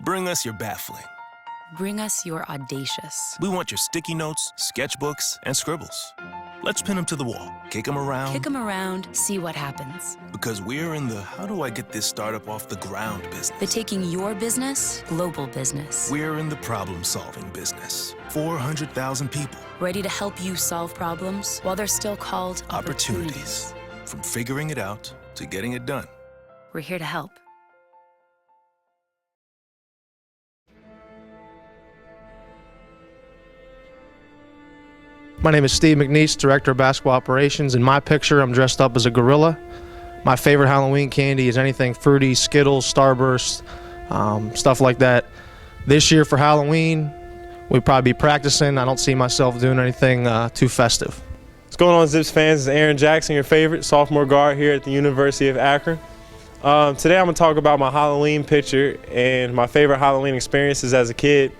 Bring us your baffling. Bring us your audacious. We want your sticky notes, sketchbooks, and scribbles. Let's pin them to the wall, kick them around. Kick them around, see what happens. Because we're in the how do I get this startup off the ground business. The taking your business, global business. We're in the problem-solving business. 400,000 people. Ready to help you solve problems while they're still called opportunities. From figuring it out to getting it done. We're here to help. My name is Steve McNeese, Director of Basketball Operations. In my picture, I'm dressed up as a gorilla. My favorite Halloween candy is anything fruity, Skittles, Starburst, stuff like that. This year for Halloween, we'll probably be practicing. I don't see myself doing anything too festive. What's going on, Zips fans? It's Aaron Jackson, your favorite sophomore guard here at the University of Akron. Today I'm going to talk about my Halloween picture and my favorite Halloween experiences as a kid.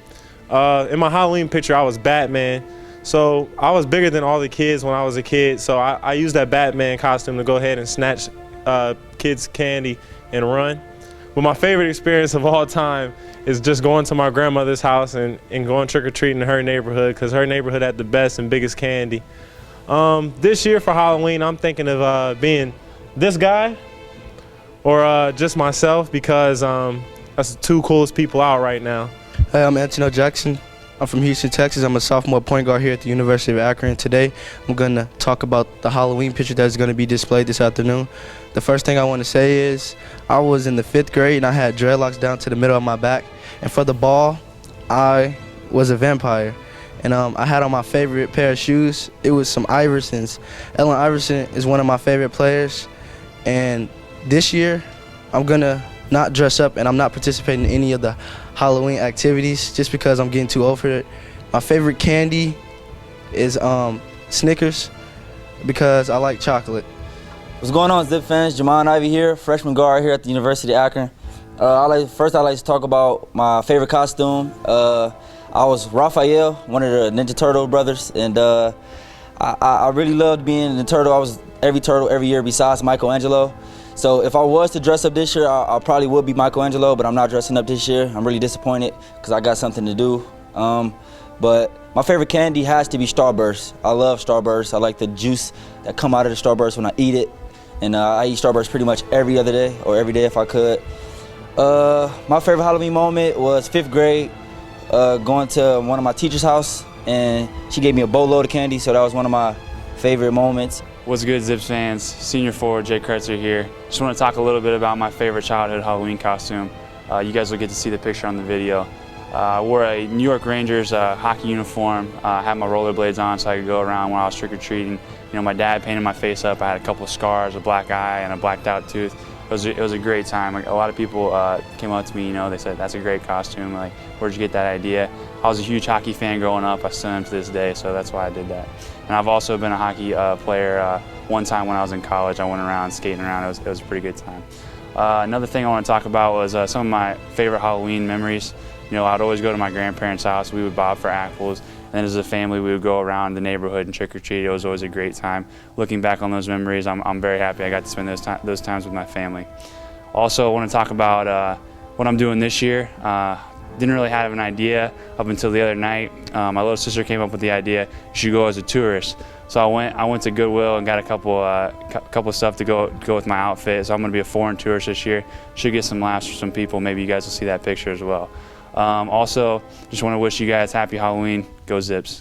In my Halloween picture, I was Batman. So I was bigger than all the kids when I was a kid, so I used that Batman costume to go ahead and snatch kids' candy and run. But my favorite experience of all time is just going to my grandmother's house and going trick-or-treating in her neighborhood, because her neighborhood had the best and biggest candy. This year for Halloween, I'm thinking of being this guy or just myself, because that's the two coolest people out right now. Hey, I'm Antonio Jackson. I'm from Houston, Texas. I'm a sophomore point guard here at the University of Akron. Today, I'm going to talk about the Halloween picture that's going to be displayed this afternoon. The first thing I want to say is I was in the 5th grade and I had dreadlocks down to the middle of my back. And for the ball, I was a vampire. And I had on my favorite pair of shoes. It was some Iversons. Allen Iverson is one of my favorite players. And this year, I'm going to not dress up, and I'm not participating in any of the Halloween activities just because I'm getting too old for it. My favorite candy is Snickers because I like chocolate. What's going on, Zip fans? Jamon Ivy here, freshman guard here at the University of Akron. First, I'd like to talk about my favorite costume. I was Raphael, one of the Ninja Turtle brothers, and I really loved being the turtle. I was every turtle every year besides Michelangelo. So if I was to dress up this year, I probably would be Michelangelo, but I'm not dressing up this year. I'm really disappointed because I got something to do. But my favorite candy has to be Starburst. I love Starburst. I like the juice that come out of the Starburst when I eat it. And I eat Starburst pretty much every other day, or every day if I could. My favorite Halloween moment was 5th grade, going to one of my teacher's house, and she gave me a boatload of candy, so that was one of my favorite moments. What's good, Zips fans? Senior forward Jay Kretzer here. Just want to talk a little bit about my favorite childhood Halloween costume. You guys will get to see the picture on the video. I wore a New York Rangers hockey uniform. I had my rollerblades on so I could go around when I was trick-or-treating. You know, my dad painted my face up. I had a couple of scars, a black eye, and a blacked out tooth. It was a great time. Like, a lot of people came up to me, you know, they said, "That's a great costume. Like, where'd you get that idea?" I was a huge hockey fan growing up. I still am to this day, so that's why I did that. And I've also been a hockey player. One time when I was in college, I went around skating around. It was a pretty good time. Another thing I want to talk about was some of my favorite Halloween memories. You know, I'd always go to my grandparents' house. We would bob for apples. And then as a family, we would go around the neighborhood and trick-or-treat. It was always a great time. Looking back on those memories, I'm very happy I got to spend those times with my family. Also, I want to talk about what I'm doing this year. Didn't really have an idea up until the other night. My little sister came up with the idea, you should go as a tourist. So I went to Goodwill and got a couple stuff to go with my outfit. So I'm going to be a foreign tourist this year. Should get some laughs from some people. Maybe you guys will see that picture as well. Also, just want to wish you guys happy Halloween. Go Zips.